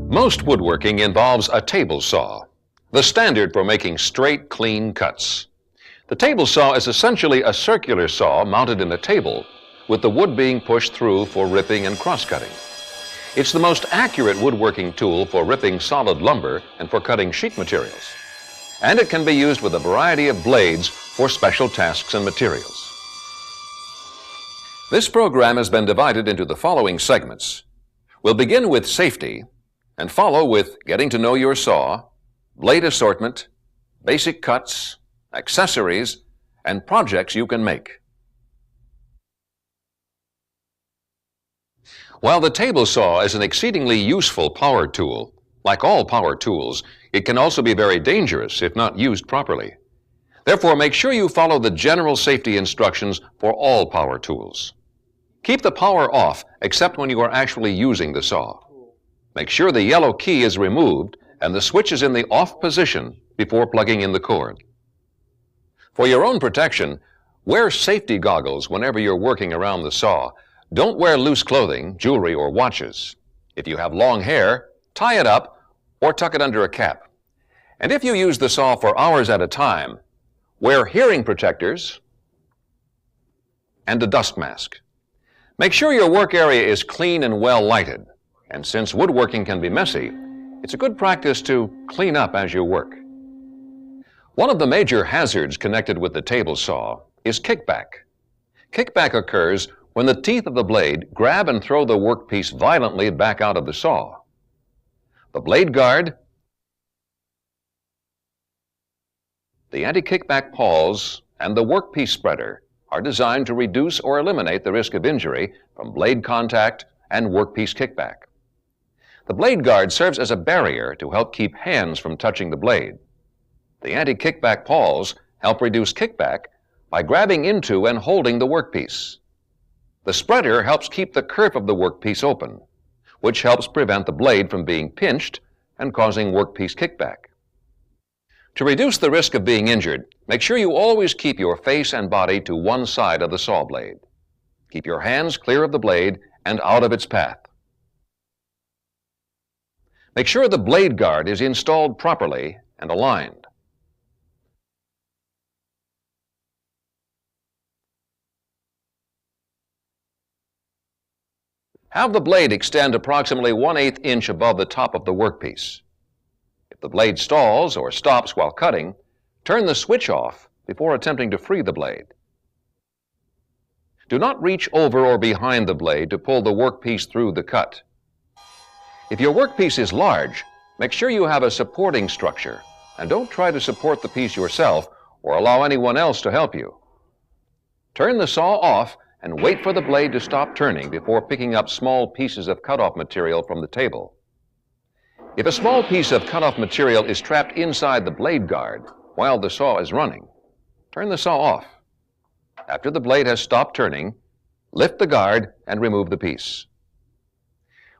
Most woodworking involves a table saw, the standard for making straight, clean cuts. The table saw is essentially a circular saw mounted in a table, with the wood being pushed through for ripping and cross-cutting. It's the most accurate woodworking tool for ripping solid lumber and for cutting sheet materials. And it can be used with a variety of blades for special tasks and materials. This program has been divided into the following segments. We'll begin with safety and follow with getting to know your saw, blade assortment, basic cuts, accessories, and projects you can make. While the table saw is an exceedingly useful power tool, like all power tools, it can also be very dangerous if not used properly. Therefore, make sure you follow the general safety instructions for all power tools. Keep the power off except when you are actually using the saw. Make sure the yellow key is removed and the switch is in the off position before plugging in the cord. For your own protection, wear safety goggles whenever you're working around the saw. Don't wear loose clothing, jewelry, or watches. If you have long hair, tie it up or tuck it under a cap. And if you use the saw for hours at a time, wear hearing protectors and a dust mask. Make sure your work area is clean and well lighted. And since woodworking can be messy, it's a good practice to clean up as you work. One of the major hazards connected with the table saw is kickback. Kickback occurs when the teeth of the blade grab and throw the workpiece violently back out of the saw. The blade guard, the anti-kickback pawls, and the workpiece spreader are designed to reduce or eliminate the risk of injury from blade contact and workpiece kickback. The blade guard serves as a barrier to help keep hands from touching the blade. The anti-kickback pawls help reduce kickback by grabbing into and holding the workpiece. The spreader helps keep the kerf of the workpiece open, which helps prevent the blade from being pinched and causing workpiece kickback. To reduce the risk of being injured, make sure you always keep your face and body to one side of the saw blade. Keep your hands clear of the blade and out of its path. Make sure the blade guard is installed properly and aligned. Have the blade extend approximately 1/8 inch above the top of the workpiece. If the blade stalls or stops while cutting, turn the switch off before attempting to free the blade. Do not reach over or behind the blade to pull the workpiece through the cut. If your workpiece is large, make sure you have a supporting structure and don't try to support the piece yourself or allow anyone else to help you. Turn the saw off and wait for the blade to stop turning before picking up small pieces of cutoff material from the table. If a small piece of cutoff material is trapped inside the blade guard while the saw is running, turn the saw off. After the blade has stopped turning, lift the guard and remove the piece.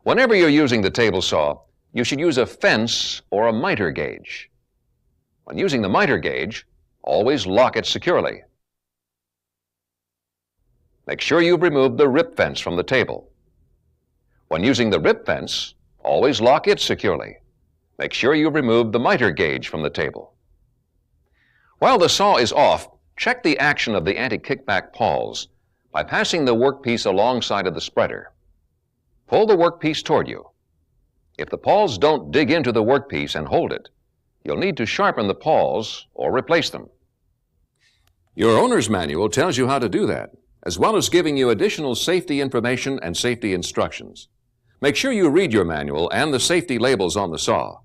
Whenever you're using the table saw, you should use a fence or a miter gauge. When using the miter gauge, always lock it securely. Make sure you've removed the rip fence from the table. When using the rip fence, always lock it securely. Make sure you've removed the miter gauge from the table. While the saw is off, check the action of the anti-kickback pawls by passing the workpiece alongside of the spreader. Pull the workpiece toward you. If the pawls don't dig into the workpiece and hold it, you'll need to sharpen the pawls or replace them. Your owner's manual tells you how to do that, as well as giving you additional safety information and safety instructions. Make sure you read your manual and the safety labels on the saw.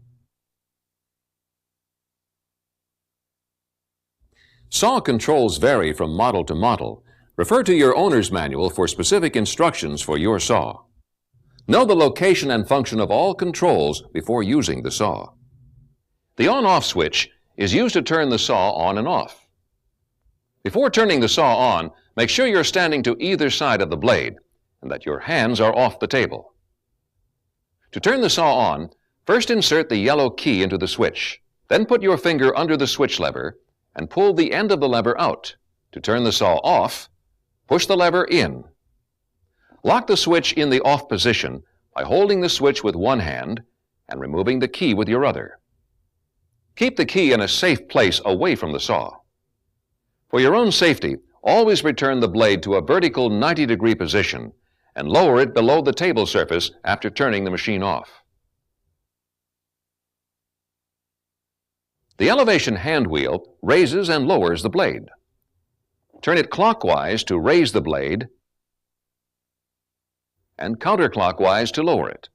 Saw controls vary from model to model. Refer to your owner's manual for specific instructions for your saw. Know the location and function of all controls before using the saw. The on-off switch is used to turn the saw on and off. Before turning the saw on, make sure you're standing to either side of the blade and that your hands are off the table. To turn the saw on, first insert the yellow key into the switch. Then put your finger under the switch lever and pull the end of the lever out. To turn the saw off, push the lever in. Lock the switch in the off position by holding the switch with one hand and removing the key with your other. Keep the key in a safe place away from the saw. For your own safety, always return the blade to a vertical 90-degree position and lower it below the table surface after turning the machine off. The elevation hand wheel raises and lowers the blade. Turn it clockwise to raise the blade and counterclockwise to lower it.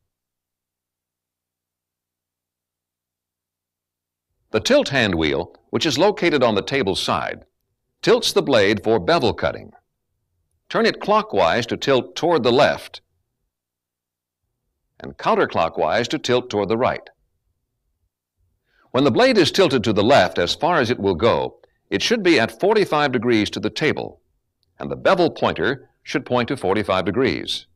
The tilt hand wheel, which is located on the table side, tilts the blade for bevel cutting. Turn it clockwise to tilt toward the left and counterclockwise to tilt toward the right. When the blade is tilted to the left as far as it will go, it should be at 45 degrees to the table, and the bevel pointer should point to 45 degrees.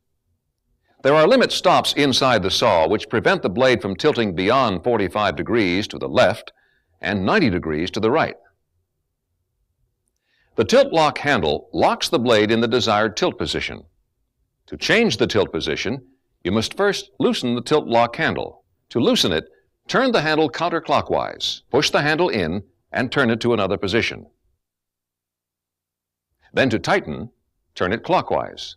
There are limit stops inside the saw which prevent the blade from tilting beyond 45 degrees to the left and 90 degrees to the right. The tilt lock handle locks the blade in the desired tilt position. To change the tilt position, you must first loosen the tilt lock handle. To loosen it, turn the handle counterclockwise, push the handle in, and turn it to another position. Then to tighten, turn it clockwise.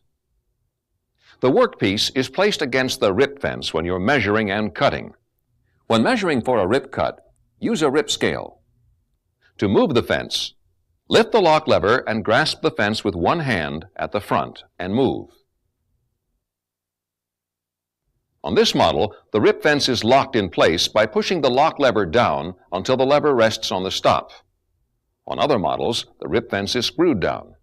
The workpiece is placed against the rip fence when you're measuring and cutting. When measuring for a rip cut, use a rip scale. To move the fence, lift the lock lever and grasp the fence with one hand at the front and move. On this model, the rip fence is locked in place by pushing the lock lever down until the lever rests on the stop. On other models, the rip fence is screwed down.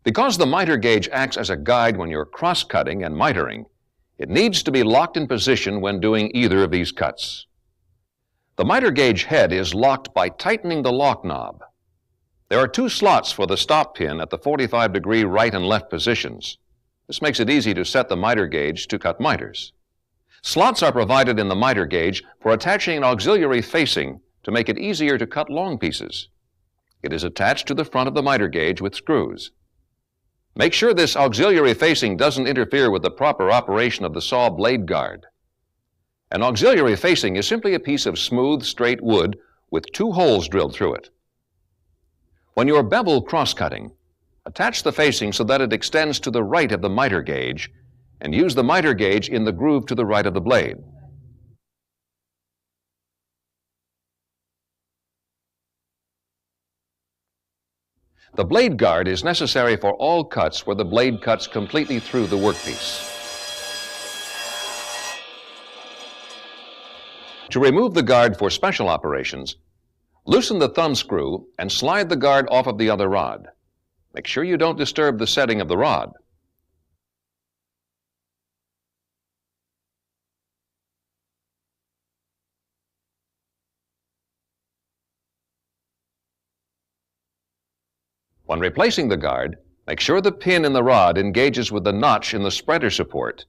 Because the miter gauge acts as a guide when you're cross-cutting and mitering, it needs to be locked in position when doing either of these cuts. The miter gauge head is locked by tightening the lock knob. There are two slots for the stop pin at the 45-degree right and left positions. This makes it easy to set the miter gauge to cut miters. Slots are provided in the miter gauge for attaching an auxiliary facing to make it easier to cut long pieces. It is attached to the front of the miter gauge with screws. Make sure this auxiliary facing doesn't interfere with the proper operation of the saw blade guard. An auxiliary facing is simply a piece of smooth, straight wood with two holes drilled through it. When you're bevel cross-cutting, attach the facing so that it extends to the right of the miter gauge and use the miter gauge in the groove to the right of the blade. The blade guard is necessary for all cuts where the blade cuts completely through the workpiece. To remove the guard for special operations, loosen the thumb screw and slide the guard off of the other rod. Make sure you don't disturb the setting of the rod. When replacing the guard, make sure the pin in the rod engages with the notch in the spreader support,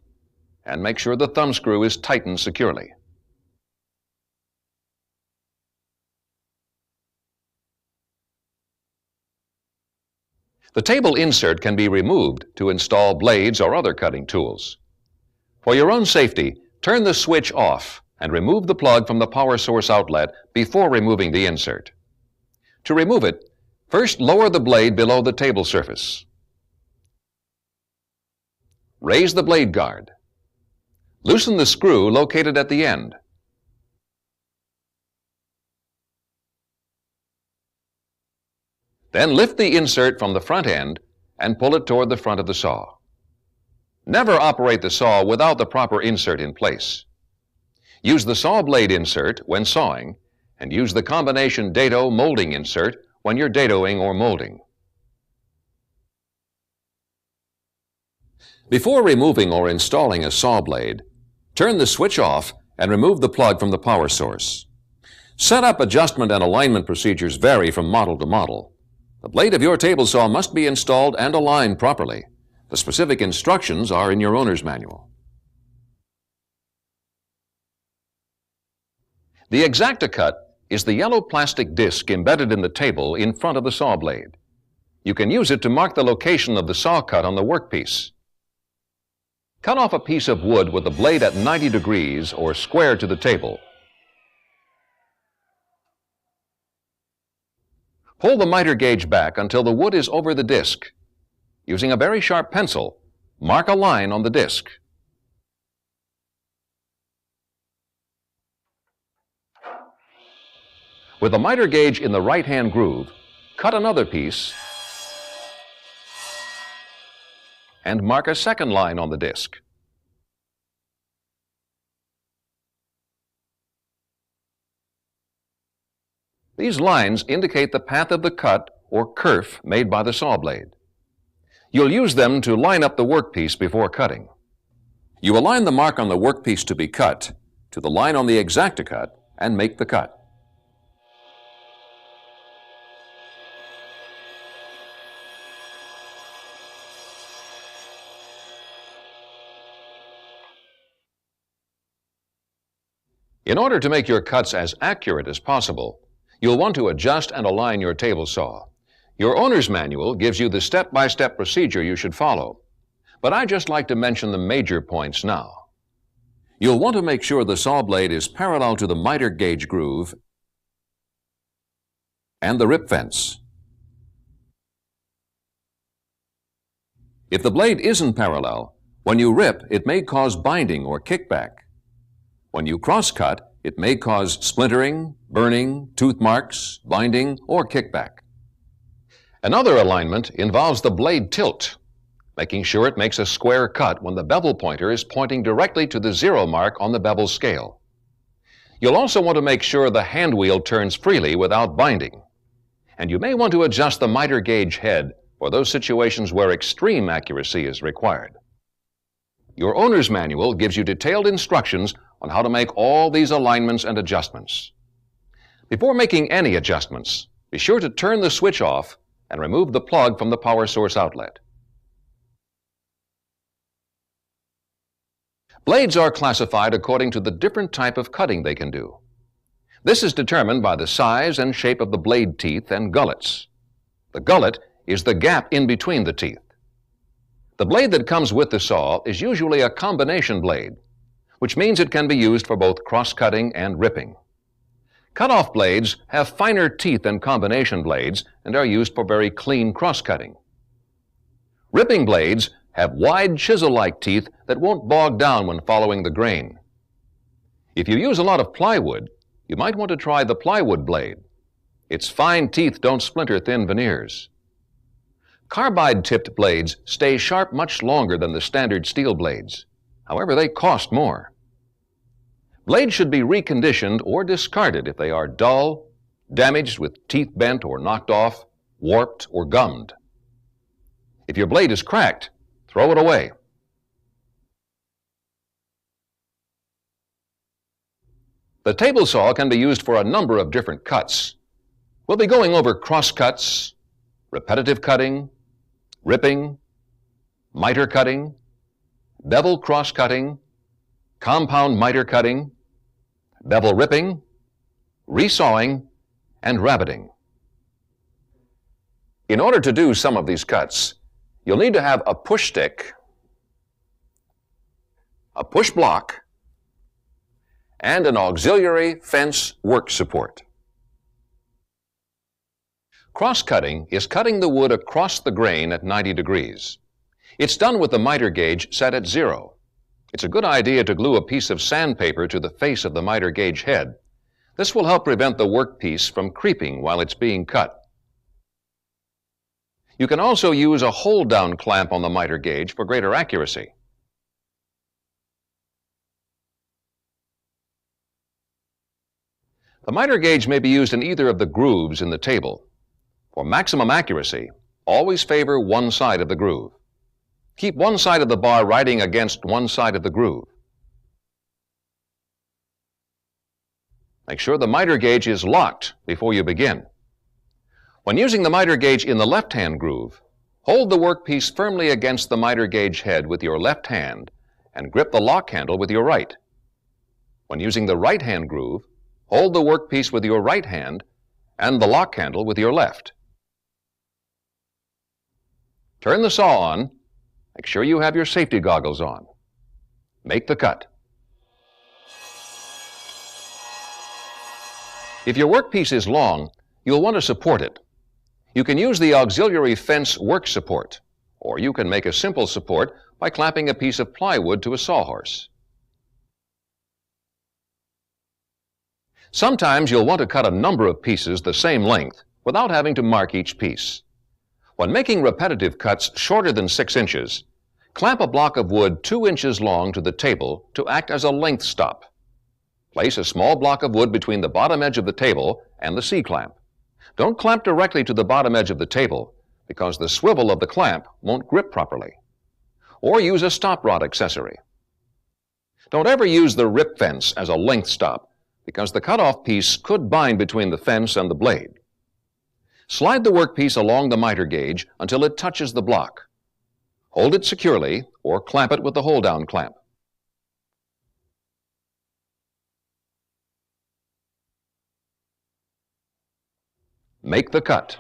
and make sure the thumb screw is tightened securely. The table insert can be removed to install blades or other cutting tools. For your own safety, turn the switch off and remove the plug from the power source outlet before removing the insert. To remove it, first lower the blade below the table surface. Raise the blade guard. Loosen the screw located at the end. Then lift the insert from the front end and pull it toward the front of the saw. Never operate the saw without the proper insert in place. Use the saw blade insert when sawing and use the combination dado molding insert when you're dadoing or molding. Before removing or installing a saw blade, turn the switch off and remove the plug from the power source. Setup, adjustment, and alignment procedures vary from model to model. The blade of your table saw must be installed and aligned properly. The specific instructions are in your owner's manual. The X-Acto-Cut is the yellow plastic disc embedded in the table in front of the saw blade. You can use it to mark the location of the saw cut on the workpiece. Cut off a piece of wood with the blade at 90 degrees or square to the table. Pull the miter gauge back until the wood is over the disc. Using a very sharp pencil, mark a line on the disc. With the miter gauge in the right-hand groove, cut another piece and mark a second line on the disc. These lines indicate the path of the cut or kerf made by the saw blade. You'll use them to line up the workpiece before cutting. You align the mark on the workpiece to be cut to the line on the X-Acto-Cut and make the cut. In order to make your cuts as accurate as possible, you'll want to adjust and align your table saw. Your owner's manual gives you the step-by-step procedure you should follow, but I'd just like to mention the major points now. You'll want to make sure the saw blade is parallel to the miter gauge groove and the rip fence. If the blade isn't parallel, when you rip, it may cause binding or kickback. When you cross-cut, it may cause splintering, burning, tooth marks, binding, or kickback. Another alignment involves the blade tilt, making sure it makes a square cut when the bevel pointer is pointing directly to the 0 mark on the bevel scale. You'll also want to make sure the hand wheel turns freely without binding. And you may want to adjust the miter gauge head for those situations where extreme accuracy is required. Your owner's manual gives you detailed instructions on how to make all these alignments and adjustments. Before making any adjustments, be sure to turn the switch off and remove the plug from the power source outlet. Blades are classified according to the different type of cutting they can do. This is determined by the size and shape of the blade teeth and gullets. The gullet is the gap in between the teeth. The blade that comes with the saw is usually a combination blade, which means it can be used for both cross-cutting and ripping. Cut-off blades have finer teeth than combination blades and are used for very clean cross-cutting. Ripping blades have wide chisel-like teeth that won't bog down when following the grain. If you use a lot of plywood, you might want to try the plywood blade. Its fine teeth don't splinter thin veneers. Carbide-tipped blades stay sharp much longer than the standard steel blades. However, they cost more. Blades should be reconditioned or discarded if they are dull, damaged with teeth bent or knocked off, warped or gummed. If your blade is cracked, throw it away. The table saw can be used for a number of different cuts. We'll be going over cross cuts, repetitive cutting, ripping, miter cutting, bevel cross-cutting, compound miter cutting, bevel ripping, resawing, and rabbiting. In order to do some of these cuts, you'll need to have a push stick, a push block, and an auxiliary fence work support. Cross-cutting is cutting the wood across the grain at 90 degrees. It's done with the miter gauge set at 0. It's a good idea to glue a piece of sandpaper to the face of the miter gauge head. This will help prevent the workpiece from creeping while it's being cut. You can also use a hold-down clamp on the miter gauge for greater accuracy. The miter gauge may be used in either of the grooves in the table. For maximum accuracy, always favor one side of the groove. Keep one side of the bar riding against one side of the groove. Make sure the miter gauge is locked before you begin. When using the miter gauge in the left-hand groove, hold the workpiece firmly against the miter gauge head with your left hand and grip the lock handle with your right. When using the right-hand groove, hold the workpiece with your right hand and the lock handle with your left. Turn the saw on. Make sure you have your safety goggles on. Make the cut. If your workpiece is long, you'll want to support it. You can use the auxiliary fence work support, or you can make a simple support by clamping a piece of plywood to a sawhorse. Sometimes you'll want to cut a number of pieces the same length without having to mark each piece. When making repetitive cuts shorter than 6 inches, clamp a block of wood 2 inches long to the table to act as a length stop. Place a small block of wood between the bottom edge of the table and the C-clamp. Don't clamp directly to the bottom edge of the table because the swivel of the clamp won't grip properly. Or use a stop rod accessory. Don't ever use the rip fence as a length stop because the cut-off piece could bind between the fence and the blade. Slide the workpiece along the miter gauge until it touches the block. Hold it securely or clamp it with the hold-down clamp. Make the cut.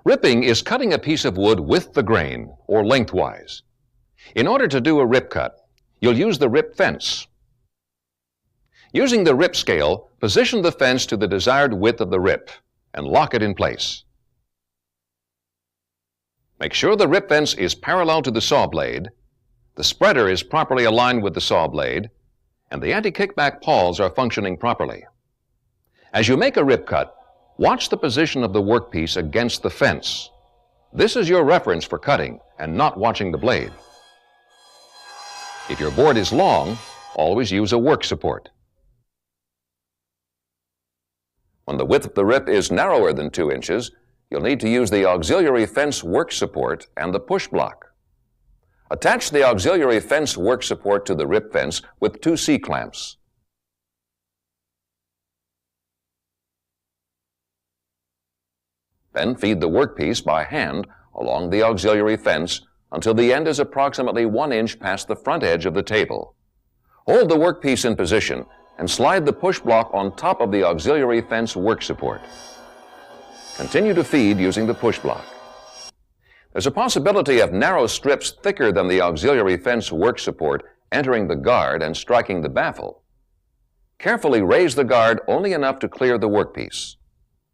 Ripping is cutting a piece of wood with the grain, or lengthwise. In order to do a rip cut, you'll use the rip fence. Using the rip scale, position the fence to the desired width of the rip and lock it in place. Make sure the rip fence is parallel to the saw blade, the spreader is properly aligned with the saw blade, and the anti-kickback pawls are functioning properly. As you make a rip cut, watch the position of the workpiece against the fence. This is your reference for cutting and not watching the blade. If your board is long, always use a work support. When the width of the rip is narrower than 2 inches, you'll need to use the auxiliary fence work support and the push block. Attach the auxiliary fence work support to the rip fence with 2 C-clamps. Then feed the workpiece by hand along the auxiliary fence until the end is approximately 1 inch past the front edge of the table. Hold the workpiece in position and slide the push block on top of the auxiliary fence work support. Continue to feed using the push block. There's a possibility of narrow strips thicker than the auxiliary fence work support entering the guard and striking the baffle. Carefully raise the guard only enough to clear the workpiece.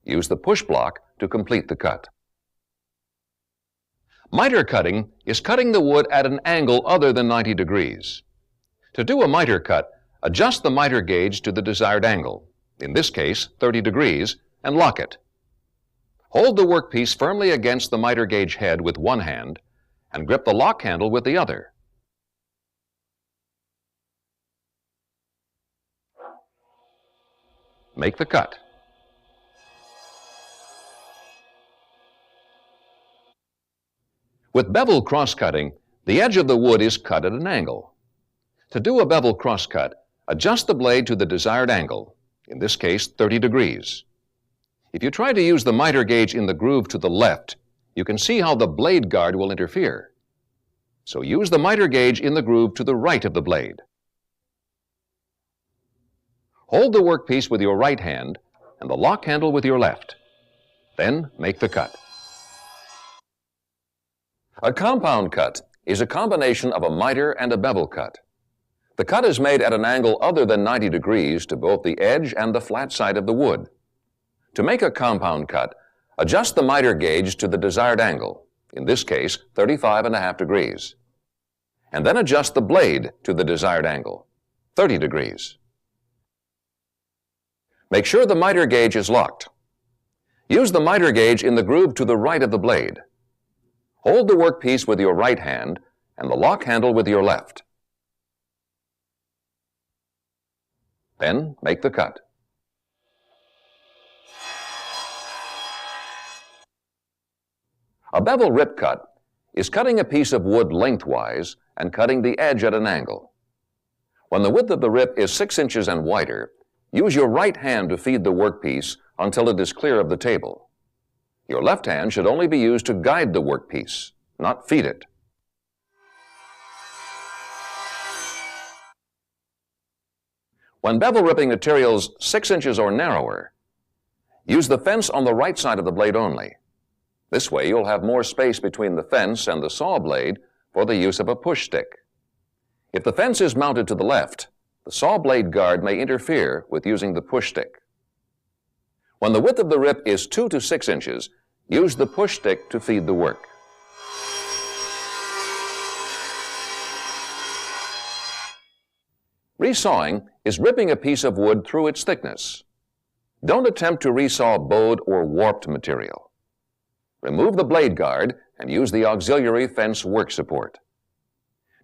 Use the push block to complete the cut. Miter cutting is cutting the wood at an angle other than 90 degrees. To do a miter cut, adjust the miter gauge to the desired angle, in this case 30 degrees, and lock it. Hold the workpiece firmly against the miter gauge head with one hand and grip the lock handle with the other. Make the cut. With bevel cross-cutting, the edge of the wood is cut at an angle. To do a bevel cross-cut, adjust the blade to the desired angle, in this case 30 degrees. If you try to use the miter gauge in the groove to the left, you can see how the blade guard will interfere. So use the miter gauge in the groove to the right of the blade. Hold the workpiece with your right hand and the lock handle with your left. Then make the cut. A compound cut is a combination of a miter and a bevel cut. The cut is made at an angle other than 90 degrees to both the edge and the flat side of the wood. To make a compound cut, adjust the miter gauge to the desired angle, in this case 35.5 degrees, and then adjust the blade to the desired angle, 30 degrees. Make sure the miter gauge is locked. Use the miter gauge in the groove to the right of the blade. Hold the workpiece with your right hand and the lock handle with your left. Then make the cut. A bevel rip cut is cutting a piece of wood lengthwise and cutting the edge at an angle. When the width of the rip is 6 inches and wider, use your right hand to feed the workpiece until it is clear of the table. Your left hand should only be used to guide the workpiece, not feed it. When bevel ripping materials 6 inches or narrower, use the fence on the right side of the blade only. This way you'll have more space between the fence and the saw blade for the use of a push stick. If the fence is mounted to the left, the saw blade guard may interfere with using the push stick. When the width of the rip is 2 to 6 inches, use the push stick to feed the work. Resawing is ripping a piece of wood through its thickness. Don't attempt to resaw bowed or warped material. Remove the blade guard and use the auxiliary fence work support.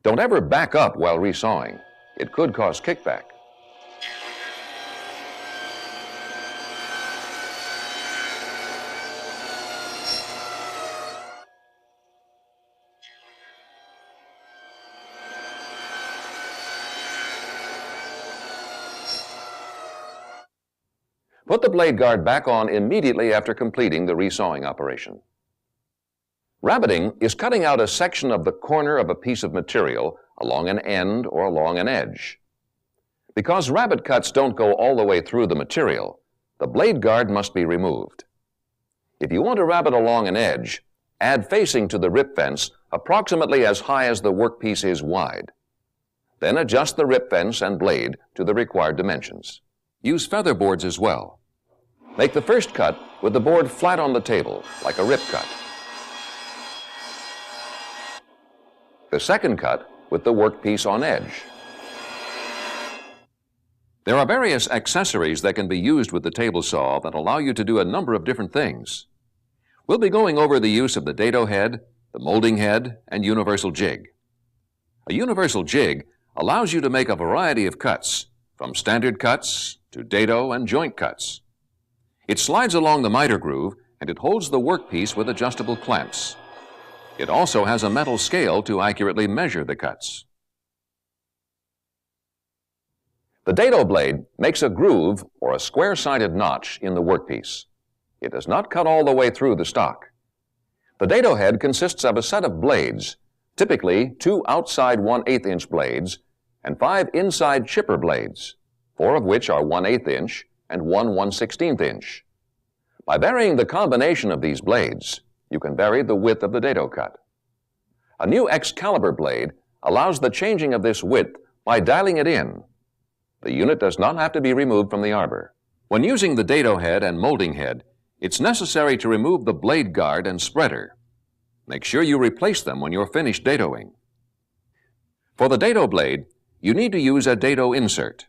Don't ever back up while resawing. It could cause kickback. Put the blade guard back on immediately after completing the resawing operation. Rabbiting is cutting out a section of the corner of a piece of material along an end or along an edge. Because rabbit cuts don't go all the way through the material, the blade guard must be removed. If you want to rabbit along an edge, add facing to the rip fence approximately as high as the workpiece is wide. Then adjust the rip fence and blade to the required dimensions. Use feather boards as well. Make the first cut with the board flat on the table, like a rip cut. The second cut with the workpiece on edge. There are various accessories that can be used with the table saw that allow you to do a number of different things. We'll be going over the use of the dado head, the molding head, and universal jig. A universal jig allows you to make a variety of cuts, from standard cuts to dado and joint cuts. It slides along the miter groove and it holds the workpiece with adjustable clamps. It also has a metal scale to accurately measure the cuts. The dado blade makes a groove or a square-sided notch in the workpiece. It does not cut all the way through the stock. The dado head consists of a set of blades, typically 2 outside 1/8 inch blades and 5 inside chipper blades, 4 of which are 1/8 inch and 1 1/16 inch. By varying the combination of these blades, you can vary the width of the dado cut. A new Excalibur blade allows the changing of this width by dialing it in. The unit does not have to be removed from the arbor. When using the dado head and molding head, it's necessary to remove the blade guard and spreader. Make sure you replace them when you're finished dadoing. For the dado blade, you need to use a dado insert.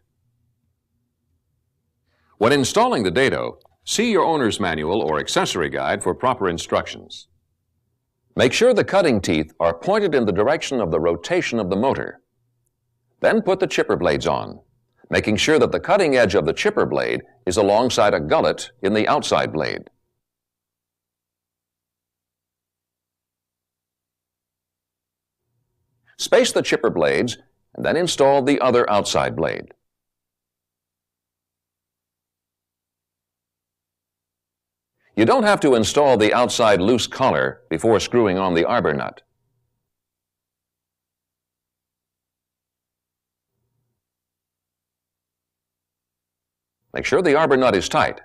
When installing the dado, see your owner's manual or accessory guide for proper instructions. Make sure the cutting teeth are pointed in the direction of the rotation of the motor. Then put the chipper blades on, making sure that the cutting edge of the chipper blade is alongside a gullet in the outside blade. Space the chipper blades and then install the other outside blade. You don't have to install the outside loose collar before screwing on the arbor nut. Make sure the arbor nut is tight.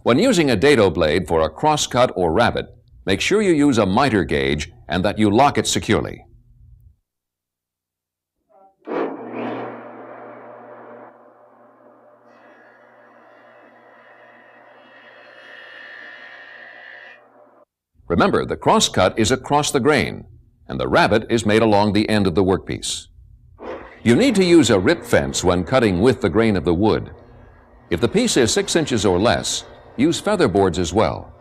When using a dado blade for a crosscut or rabbet, make sure you use a miter gauge and that you lock it securely. Remember, the crosscut is across the grain, and the rabbet is made along the end of the workpiece. You need to use a rip fence when cutting with the grain of the wood. If the piece is 6 inches or less, use feather boards as well.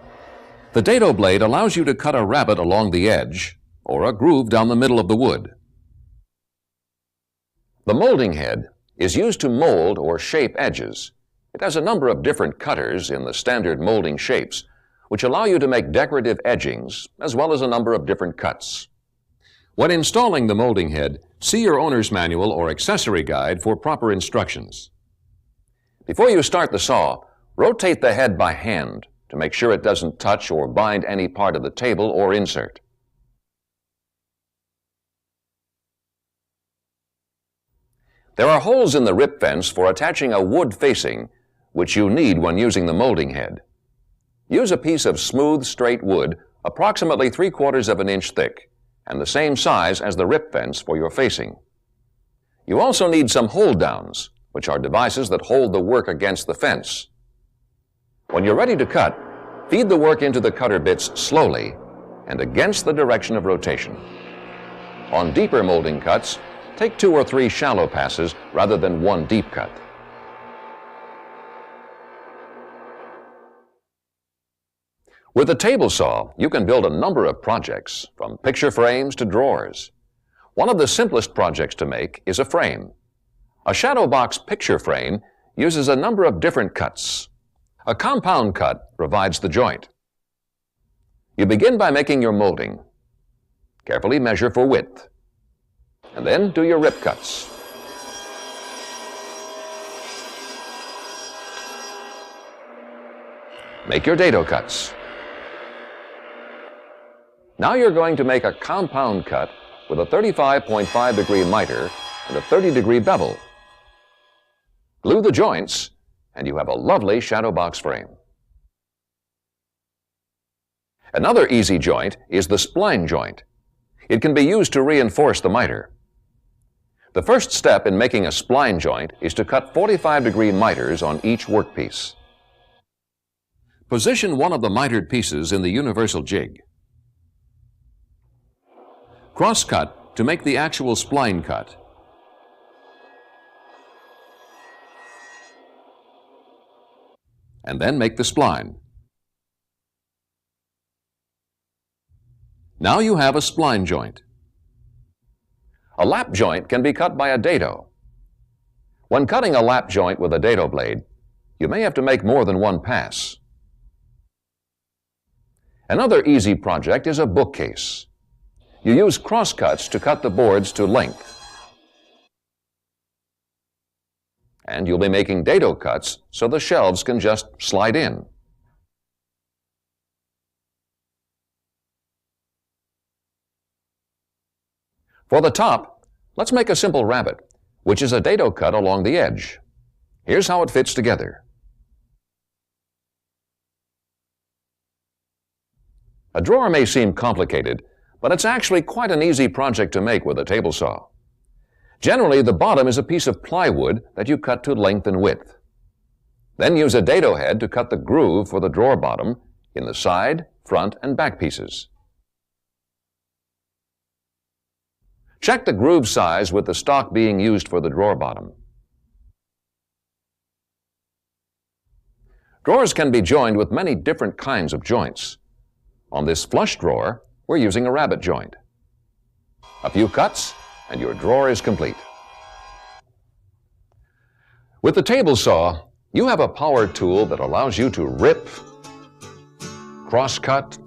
The dado blade allows you to cut a rabbet along the edge or a groove down the middle of the wood. The molding head is used to mold or shape edges. It has a number of different cutters in the standard molding shapes, which allow you to make decorative edgings, as well as a number of different cuts. When installing the molding head, see your owner's manual or accessory guide for proper instructions. Before you start the saw, rotate the head by hand to make sure it doesn't touch or bind any part of the table or insert. There are holes in the rip fence for attaching a wood facing, which you need when using the molding head. Use a piece of smooth, straight wood approximately 3/4 of an inch thick, and the same size as the rip fence for your facing. You also need some hold-downs, which are devices that hold the work against the fence. When you're ready to cut, feed the work into the cutter bits slowly and against the direction of rotation. On deeper molding cuts, take 2 or 3 shallow passes rather than one deep cut. With a table saw, you can build a number of projects, from picture frames to drawers. One of the simplest projects to make is a frame. A shadow box picture frame uses a number of different cuts. A compound cut provides the joint. You begin by making your molding. Carefully measure for width, and then do your rip cuts. Make your dado cuts. Now you're going to make a compound cut with a 35.5 degree miter and a 30 degree bevel. Glue the joints, and you have a lovely shadow box frame. Another easy joint is the spline joint. It can be used to reinforce the miter. The first step in making a spline joint is to cut 45 degree miters on each workpiece. Position one of the mitered pieces in the universal jig. Cross-cut to make the actual spline cut. And then make the spline. Now you have a spline joint. A lap joint can be cut by a dado. When cutting a lap joint with a dado blade, you may have to make more than one pass. Another easy project is a bookcase. You use cross-cuts to cut the boards to length. And you'll be making dado cuts so the shelves can just slide in. For the top, let's make a simple rabbit, which is a dado cut along the edge. Here's how it fits together. A drawer may seem complicated, but it's actually quite an easy project to make with a table saw. Generally, the bottom is a piece of plywood that you cut to length and width. Then use a dado head to cut the groove for the drawer bottom in the side, front, and back pieces. Check the groove size with the stock being used for the drawer bottom. Drawers can be joined with many different kinds of joints. On this flush drawer, we're using a rabbet joint. A few cuts, and your drawer is complete. With the table saw, you have a power tool that allows you to rip, cross-cut,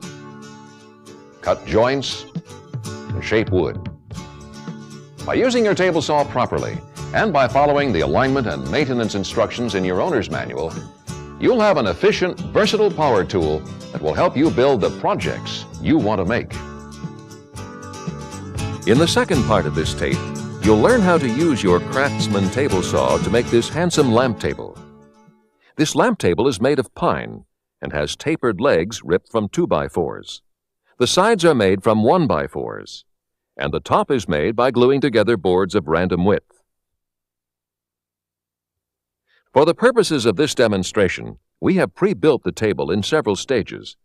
cut joints, and shape wood. By using your table saw properly, and by following the alignment and maintenance instructions in your owner's manual, you'll have an efficient, versatile power tool that will help you build the projects you want to make. In the second part of this tape, you'll learn how to use your Craftsman table saw to make this handsome lamp table. This lamp table is made of pine and has tapered legs ripped from 2x4s. The sides are made from 1x4s, and the top is made by gluing together boards of random width. For the purposes of this demonstration, we have pre-built the table in several stages.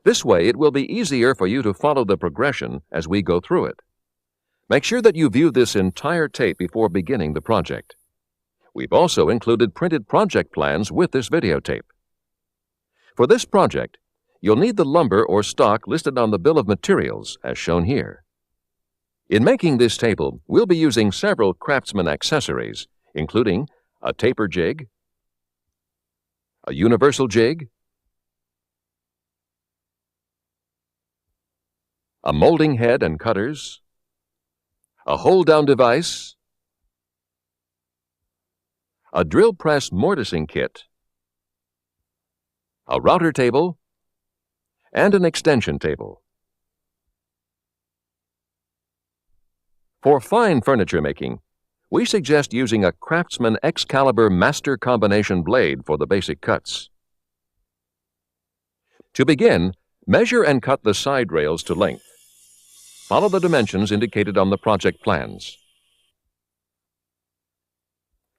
This way, it will be easier for you to follow the progression as we go through it. Make sure that you view this entire tape before beginning the project. We've also included printed project plans with this videotape. For this project, you'll need the lumber or stock listed on the bill of materials, as shown here. In making this table, we'll be using several Craftsman accessories, including a taper jig, a universal jig, a molding head and cutters, a hold-down device, a drill press mortising kit, a router table, and an extension table. For fine furniture making, we suggest using a Craftsman X-Caliber Master Combination blade for the basic cuts. To begin, Measure and cut the side rails to length. Follow the dimensions indicated on the project plans.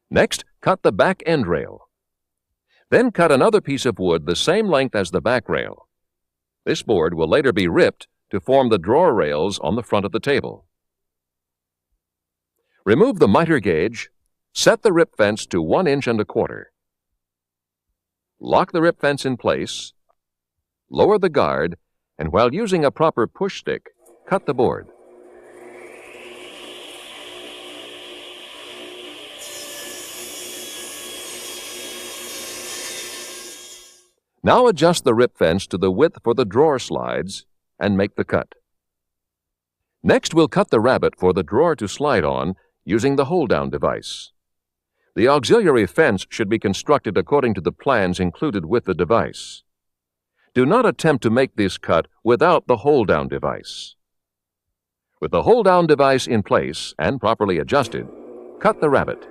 Next, cut the back end rail. Then cut another piece of wood the same length as the back rail. This board will later be ripped to form the drawer rails on the front of the table. Remove the miter gauge. Set the rip fence to 1 1/4 inches. Lock the rip fence in place. Lower the guard, and while using a proper push stick, cut the board. Now adjust the rip fence to the width for the drawer slides and make the cut. Next, we'll cut the rabbet for the drawer to slide on using the hold-down device. The auxiliary fence should be constructed according to the plans included with the device. Do not attempt to make this cut without the hold-down device. With the hold-down device in place and properly adjusted, cut the rabbet.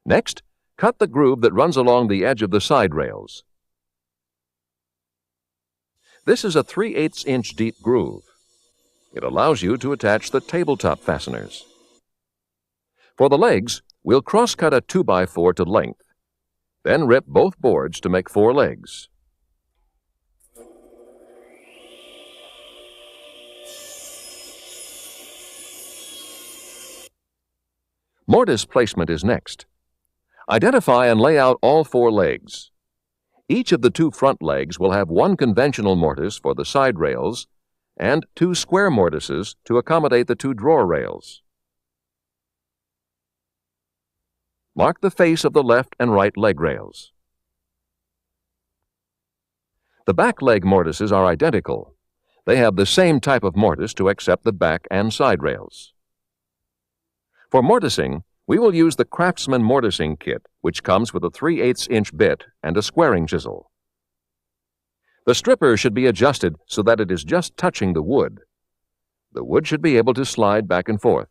Next, cut the groove that runs along the edge of the side rails. This is a 3/8 inch deep groove. It allows you to attach the tabletop fasteners. For the legs, we'll cross-cut a 2x4 to length, then rip both boards to make 4 legs. Mortise placement is next. Identify and lay out all 4 legs. Each of the 2 front legs will have 1 conventional mortise for the side rails and 2 square mortises to accommodate the 2 drawer rails. Mark the face of the left and right leg rails. The back leg mortises are identical. They have the same type of mortise to accept the back and side rails. For mortising, we will use the Craftsman mortising kit, which comes with a 3/8 inch bit and a squaring chisel. The stripper should be adjusted so that it is just touching the wood. The wood should be able to slide back and forth.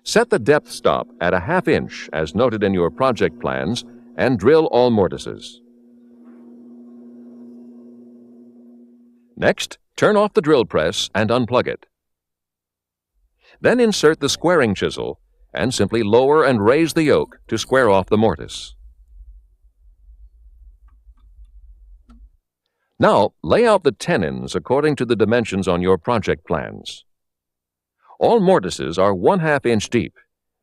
Set the depth stop at a 1/2 inch as noted in your project plans and drill all mortises. Next, turn off the drill press and unplug it. Then insert the squaring chisel and simply lower and raise the yoke to square off the mortise. Now, lay out the tenons according to the dimensions on your project plans. All mortises are 1/2 inch deep,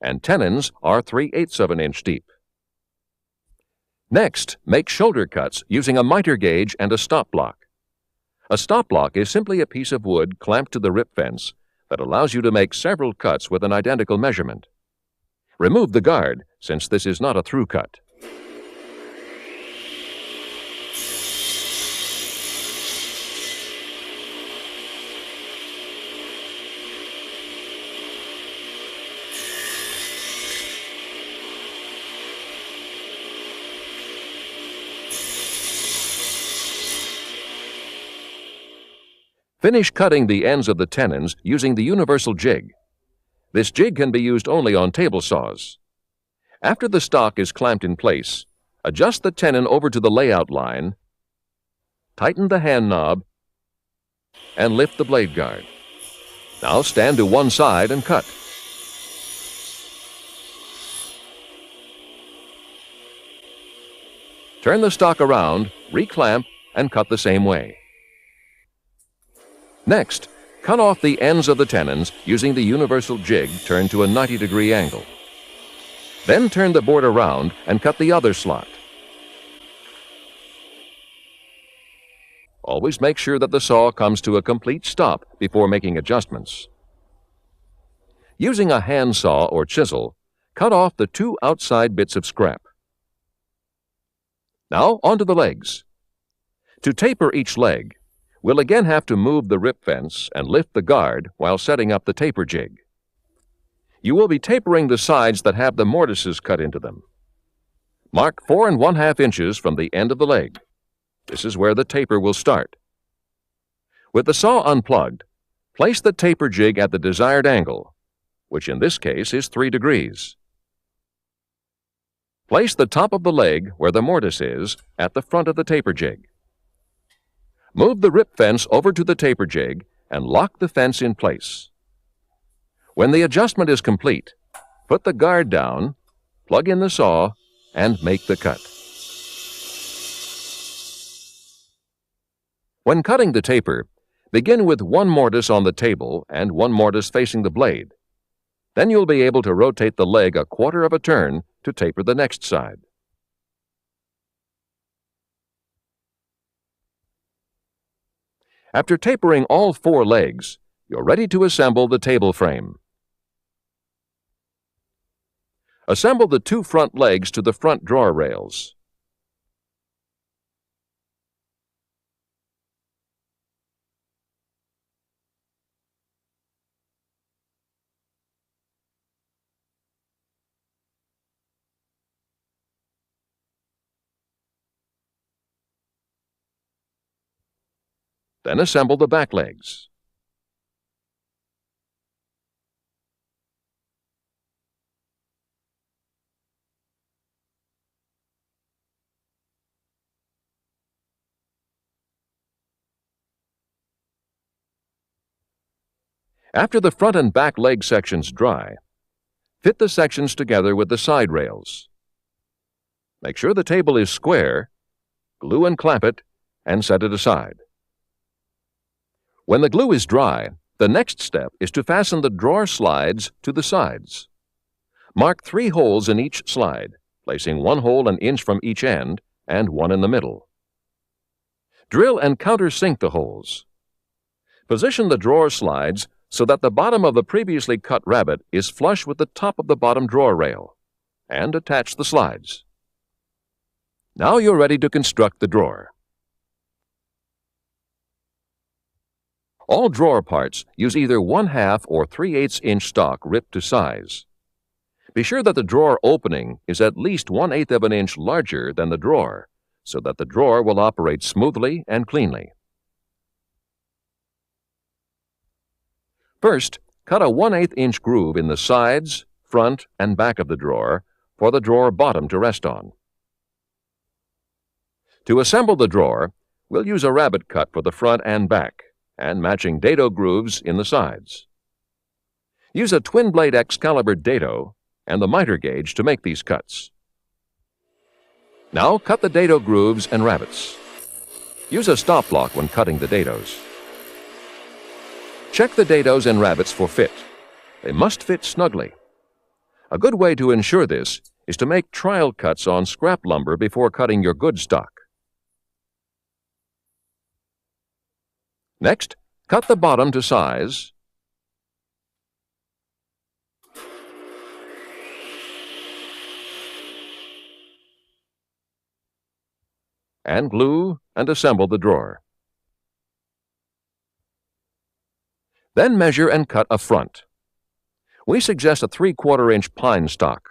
and tenons are 3/8 of an inch deep. Next, make shoulder cuts using a miter gauge and a stop block. A stop block is simply a piece of wood clamped to the rip fence that allows you to make several cuts with an identical measurement. Remove the guard, since this is not a through cut. Finish cutting the ends of the tenons using the universal jig. This jig can be used only on table saws. After the stock is clamped in place, adjust the tenon over to the layout line, tighten the hand knob, and lift the blade guard. Now stand to one side and cut. Turn the stock around, reclamp, and cut the same way. Next, cut off the ends of the tenons using the universal jig turned to a 90-degree angle. Then turn the board around and cut the other slot. Always make sure that the saw comes to a complete stop before making adjustments. Using a hand saw or chisel, cut off the 2 outside bits of scrap. Now onto the legs. To taper each leg, we'll again have to move the rip fence and lift the guard while setting up the taper jig. You will be tapering the sides that have the mortises cut into them. Mark 4 1/2 inches from the end of the leg. This is where the taper will start. With the saw unplugged, Place the taper jig at the desired angle, which in this case is 3 degrees. Place the top of the leg, where the mortise is, at the front of the taper jig. Move the rip fence over to the taper jig and lock the fence in place. When the adjustment is complete, put the guard down, plug in the saw, and make the cut. When cutting the taper, begin with 1 mortise on the table and 1 mortise facing the blade. Then you'll be able to rotate the leg a quarter of a turn to taper the next side. After tapering all 4 legs, you're ready to assemble the table frame. Assemble the 2 front legs to the front drawer rails. Then assemble the back legs. After the front and back leg sections dry, fit the sections together with the side rails. Make sure the table is square, glue and clamp it, and set it aside. When the glue is dry, the next step is to fasten the drawer slides to the sides. Mark 3 holes in each slide, placing 1 hole an inch from each end and 1 in the middle. Drill and countersink the holes. Position the drawer slides so that the bottom of the previously cut rabbet is flush with the top of the bottom drawer rail, and attach the slides. Now you're ready to construct the drawer. All drawer parts use either 1/2 or 3/8 inch stock ripped to size. Be sure that the drawer opening is at least 1/8 of an inch larger than the drawer, so that the drawer will operate smoothly and cleanly. First, cut a 1/8 inch groove in the sides, front, and back of the drawer for the drawer bottom to rest on. To assemble the drawer, we'll use a rabbet cut for the front and back, and matching dado grooves in the sides. Use a twin-blade Excalibur dado and the miter gauge to make these cuts. Now cut the dado grooves and rabbets. Use a stop block when cutting the dados. Check the dados and rabbets for fit. They must fit snugly. A good way to ensure this is to make trial cuts on scrap lumber before cutting your good stock. Next, cut the bottom to size and glue and assemble the drawer. Then measure and cut a front. We suggest a 3/4 inch pine stock.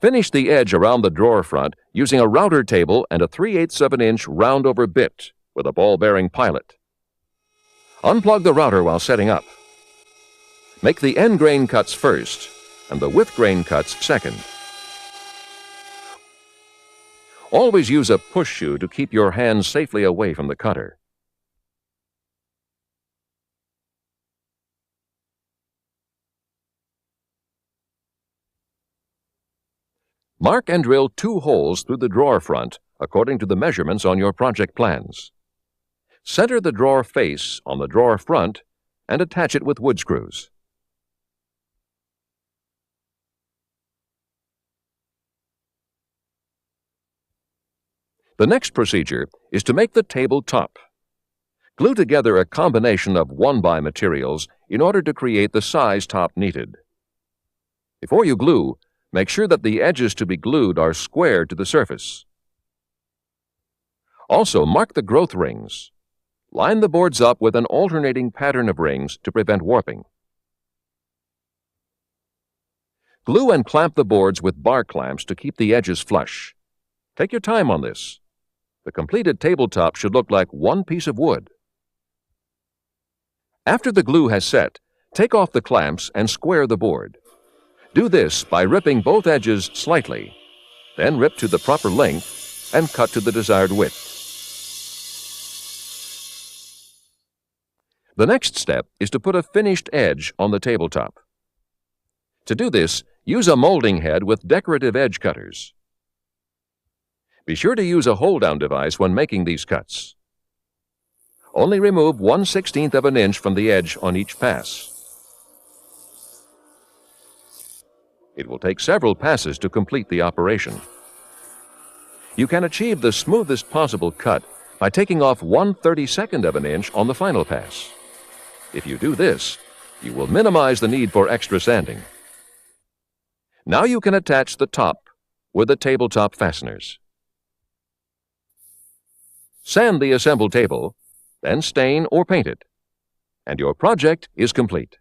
Finish the edge around the drawer front using a router table and a 3/8 of an inch round-over bit with a ball-bearing pilot. Unplug the router while setting up. Make the end grain cuts first and the width grain cuts second. Always use a push shoe to keep your hands safely away from the cutter. Mark and drill 2 holes through the drawer front according to the measurements on your project plans. Center the drawer face on the drawer front and attach it with wood screws. The next procedure is to make the table top. Glue together a combination of 1x materials in order to create the size top needed. Before you glue, make sure that the edges to be glued are square to the surface. Also, mark the growth rings. Line the boards up with an alternating pattern of rings to prevent warping. Glue and clamp the boards with bar clamps to keep the edges flush. Take your time on this. The completed tabletop should look like one piece of wood. After the glue has set, take off the clamps and square the board. Do this by ripping both edges slightly, then rip to the proper length and cut to the desired width. The next step is to put a finished edge on the tabletop. To do this, use a molding head with decorative edge cutters. Be sure to use a hold-down device when making these cuts. Only remove 1/16 of an inch from the edge on each pass. It will take several passes to complete the operation. You can achieve the smoothest possible cut by taking off 1/32 of an inch on the final pass. If you do this, you will minimize the need for extra sanding. Now you can attach the top with the tabletop fasteners. Sand the assembled table, then stain or paint it, and your project is complete.